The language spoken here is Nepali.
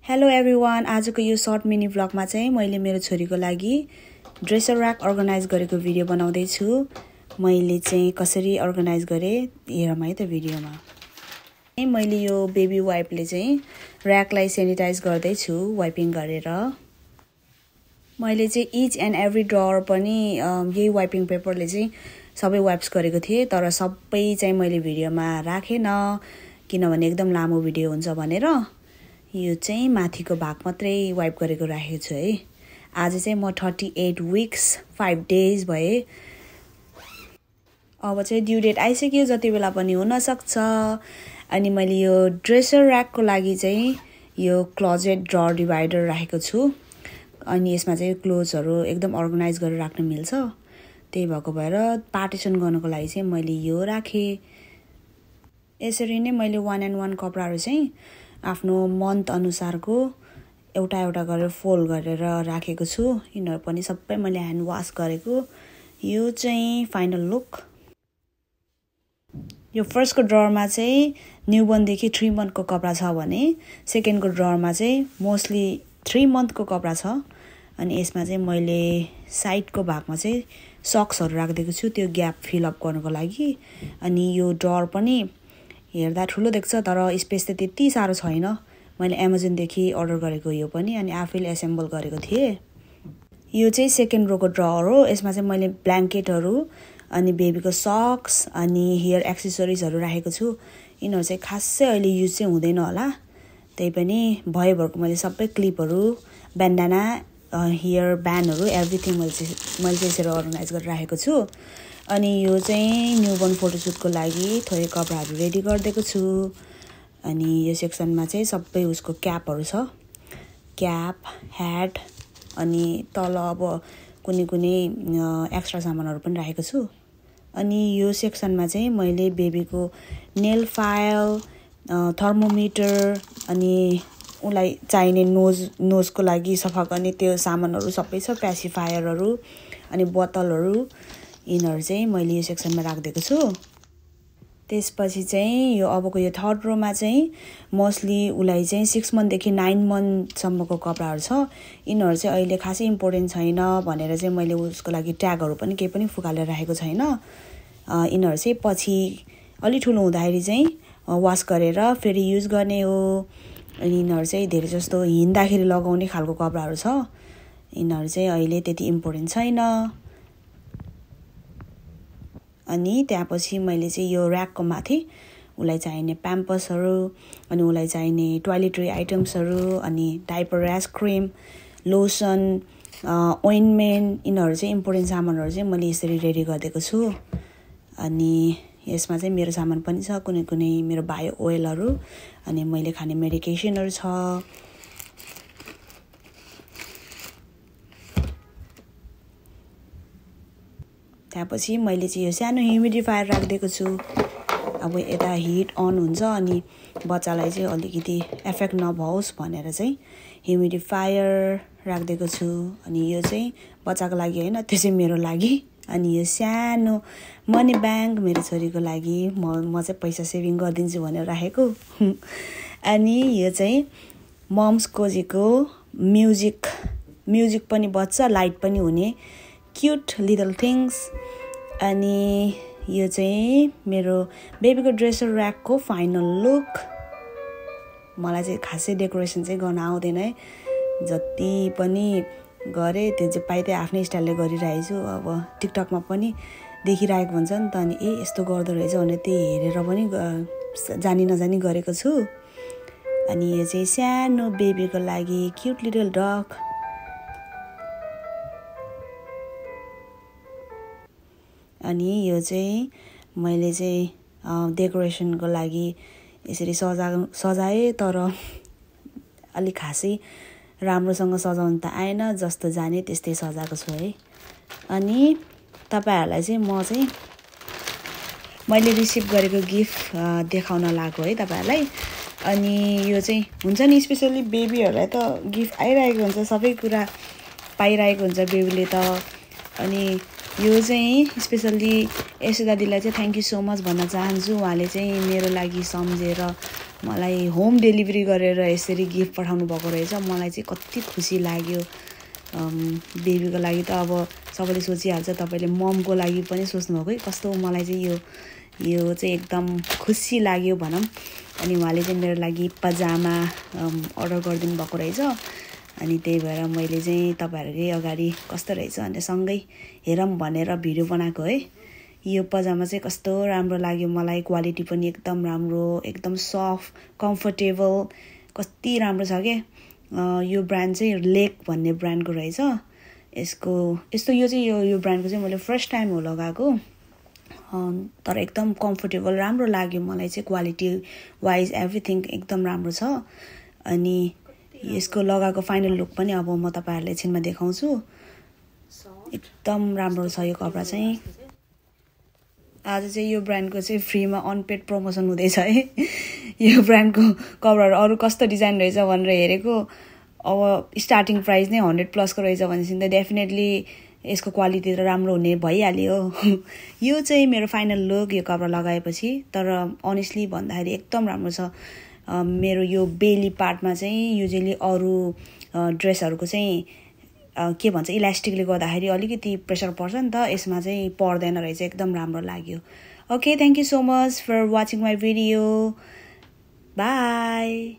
हेलो एभ्रिवान, आजको यो सर्ट मिनी भ्लगमा चाहिँ मैले मेरो छोरीको लागि ड्रेसर र्याक अर्गनाइज गरेको भिडियो बनाउँदै छु। मैले चाहिँ कसरी अर्गनाइज गरे हेरौँ है त भिडियोमा। मैले यो बेबी वाइपले चाहिँ र्याकलाई सेनिटाइज गर्दै छु वाइपिङ गरेर। मैले चाहिँ इच एन्ड एभ्री ड्रअर पनि यही वाइपिङ पेपरले चाहिँ सबै वाइप्स गरेको थिएँ, तर सबै चाहिँ मैले भिडियोमा राखेन किनभने एकदम लामो भिडियो हुन्छ भनेर। यो चाहिँ माथिको भाग मात्रै वाइप गरेको राखेको छु है। आज चाहिँ म 38 वीक्स 5 डेज भए। अब चाहिँ ड्यु डेट आइसक्यो, जति बेला पनि हुन सक्छ। अनि मैले यो ड्रेसर र्याकको लागि चाहिँ यो क्लोजेट ड्रअर डिभाइडर राखेको छु। अनि यसमा चाहिँ क्लोथ्सहरू एकदम अर्गनाइज गरेर राख्न मिल्छ। त्यही भएको भएर पार्टिसन गर्नको लागि चाहिँ मैले यो राखेँ। यसरी नै मैले 1 and 1 कपडाहरू चाहिँ आफ्नो मन्थ अनुसारको एउटा एउटा गरेर फोल्ड गरेर राखेको छु। यिनीहरू पनि सबै मैले ह्यान्ड वास गरेको। यो चाहिँ फाइनल लुक। यो फर्स्टको ड्रअरमा चाहिँ न्युबर्नदेखि 3 मन्थको कपडा छ भने सेकेन्डको ड्रअरमा चाहिँ मोस्टली 3 मन्थको कपडा छ। अनि यसमा चाहिँ मैले साइडको भागमा चाहिँ सक्सहरू राखिदिएको छु त्यो ग्याप फिलअप गर्नको लागि। अनि यो ड्रअर पनि हेर्दा ठुलो देख्छ तर स्पेस त त्यति साह्रो छैन। मैले एमाजोनदेखि अर्डर गरेको यो पनि, अनि आफैले एसेम्बल गरेको थिएँ। यो चाहिँ सेकेन्ड रोको ड्रअर हो। यसमा चाहिँ मैले ब्ल्याङ्केटहरू अनि बेबीको सक्स अनि हेयर एक्सेसरिजहरू राखेको छु। यिनीहरू चाहिँ खासै अहिले युज चाहिँ हुँदैन होला, त्यही पनि भयोभरको मैले सबै क्लिपहरू, ब्यान्डाना, हेयर ब्यान्डहरू एभ्रिथिङ मैले चाहिँ यसरी अर्गनाइज गरेर राखेको छु। अनि यो चाहिँ न्युबर्न फोटोसुटको लागि थोरै कपडाहरू रेडी गरिदिएको छु। अनि यो सेक्सनमा चाहिँ सबै उसको क्यापहरू छ, क्याप, ह्याट, अनि तल अब कुनै कुनै एक्स्ट्रा सामानहरू पनि राखेको छु। अनि यो सेक्सनमा चाहिँ मैले बेबीको नेल फाइल, थर्मोमिटर, अनि उसलाई चाहिने नोजको लागि सफा गर्ने त्यो सामानहरू सबै छ, प्यासिफायरहरू अनि बोतलहरू, यिनीहरू चाहिँ मैले यो सेक्सनमा राखिदिएको छु। त्यसपछि चाहिँ यो अबको यो थर्ड रोमा चाहिँ मोस्टली उसलाई चाहिँ 6 मन्थदेखि 9 मन्थसम्मको कपडाहरू छ। यिनीहरू चाहिँ अहिले खासै इम्पोर्टेन्ट छैन भनेर चाहिँ मैले उसको लागि ट्यागहरू पनि केही पनि फुकालेर राखेको छैन। यिनीहरू चाहिँ पछि अलि ठुलो हुँदाखेरि चाहिँ वास गरेर फेरि युज गर्ने हो। अनि यिनीहरू चाहिँ धेरै जस्तो हिँड्दाखेरि लगाउने खालको कपडाहरू छ। यिनीहरू चाहिँ अहिले त्यति इम्पोर्टेन्ट छैन। अनि त्यसपछि मैले चाहिँ यो र्याकको माथि उसलाई चाहिने प्याम्पर्सहरू, अनि उसलाई चाहिने टोइलेटरी आइटम्सहरू, अनि डाइपर र्यास, क्रिम, लोसन, ओइन्टमेन्ट, यिनीहरू चाहिँ इम्पोर्टेन्ट सामानहरू चाहिँ मैले यसरी रेडी गरिदिएको छु। अनि यसमा चाहिँ मेरो सामान पनि छ, कुनै कुनै मेरो बायो ओइलहरू, अनि मैले खाने मेडिकेसनहरू छ। त्यसपछि मैले चाहिँ यो सानो ह्युमिडिफायर राखिदिएको छु। अब यता हिट अन हुन्छ अनि बच्चालाई चाहिँ अलिकति एफेक्ट नभओस् भनेर चाहिँ ह्युमिडिफायर राखिदिएको छु। अनि यो चाहिँ बच्चाको लागि होइन, त्यो चाहिँ मेरो लागि। अनि यो सानो मनी ब्याङ्क मेरो छोरीको लागि म चाहिँ पैसा सेभिङ गरिदिन्छु भनेर राखेको। अनि यो चाहिँ मम्स कोजीको म्युजिक पनि बज्छ, लाइट पनि हुने क्युट लिटल थिङ्स। अनि यो चाहिँ मेरो बेबीको ड्रेसर र्याकको फाइनल लुक। मलाई चाहिँ खासै डेकोरेसन चाहिँ गर्न आउँदैन है, जति पनि गरेँ त्यो चाहिँ पाइ त्यही आफ्नै स्टाइलले गरिरहेको छु। अब टिकटकमा पनि देखिरहेको हुन्छ नि त, अनि यस्तो गर्दो रहेछ भने त्यही हेरेर पनि जानी नजानी गरेको छु। अनि यो चाहिँ सानो बेबीको लागि क्युट लिटल डग। अनि यो चाहिँ मैले चाहिँ डेकोरेसनको लागि यसरी सजाएँ, तर अलिक खासै राम्रोसँग सजाउनु त आएन, जस्तो जाने त्यस्तै सजाएको छु है। अनि तपाईँहरूलाई चाहिँ मैले रिसिभ गरेको गिफ्ट देखाउन लागेको है तपाईँहरूलाई। अनि यो चाहिँ हुन्छ नि, स्पेसल्ली बेबीहरूलाई त गिफ्ट आइरहेको हुन्छ, सबै कुरा पाइरहेको हुन्छ बेबीले त। अनि यो चाहिँ स्पेसल्ली यसो दादीलाई चाहिँ थ्याङ्क यू सो मच भन्न चाहन्छु। उहाँले चाहिँ मेरो लागि सम्झेर मलाई होम डेलिभरी गरेर यसरी गिफ्ट पठाउनु भएको रहेछ। मलाई चाहिँ कति खुसी लाग्यो। बेबीको लागि त अब सबैले सोचिहाल्छ, तपाईँले ममको लागि पनि सोच्नुभएको है कस्तो। मलाई चाहिँ यो चाहिँ एकदम खुसी लाग्यो भनौँ। अनि उहाँले चाहिँ मेरो लागि पजामा अर्डर गरिदिनु भएको रहेछ। अनि त्यही भएर मैले चाहिँ तपाईँहरूकै अगाडि कस्तो रहेछ भनेर सँगै हेरौँ भनेर भिडियो बनाएको है। यो पजामा चाहिँ कस्तो राम्रो लाग्यो मलाई। क्वालिटी पनि एकदम राम्रो, एकदम सफ्ट, कम्फर्टेबल, कति राम्रो छ के। यो ब्रान्ड चाहिँ लेक भन्ने ब्रान्डको रहेछ। यो चाहिँ यो ब्रान्डको चाहिँ मैले फर्स्ट टाइम हो लगाएको। तर एकदम कम्फर्टेबल राम्रो लाग्यो मलाई चाहिँ। क्वालिटी वाइज एभ्रिथिङ एकदम राम्रो छ। अनि यसको लगाएको फाइनल लुक पनि अब म तपाईँहरूलाई एकछिनमा देखाउँछु। एकदम राम्रो छ यो कपडा चाहिँ। आज चाहिँ यो ब्रान्डको चाहिँ फ्रीमा अनपेड प्रमोसन हुँदैछ है। यो ब्रान्डको कपडाहरू अरू कस्तो डिजाइन रहेछ भनेर हेरेको। अब स्टार्टिङ प्राइस नै 100+ को रहेछ भनेपछि त डेफिनेटली यसको क्वालिटी त राम्रो हुने भइहाल्यो। यो चाहिँ मेरो फाइनल लुक यो कपडा लगाएपछि। तर अनेस्टली भन्दाखेरि एकदम राम्रो छ। मेरो यो बेली पार्टमा चाहिँ युजुअली अरू ड्रेसहरूको चाहिँ के भन्छ इलास्टिकले गर्दाखेरि अलिकति प्रेसर पर्छ नि त, यसमा चाहिँ पर्दैन रहेछ। एकदम राम्रो लाग्यो। Okay, thank you so much for watching my video. By.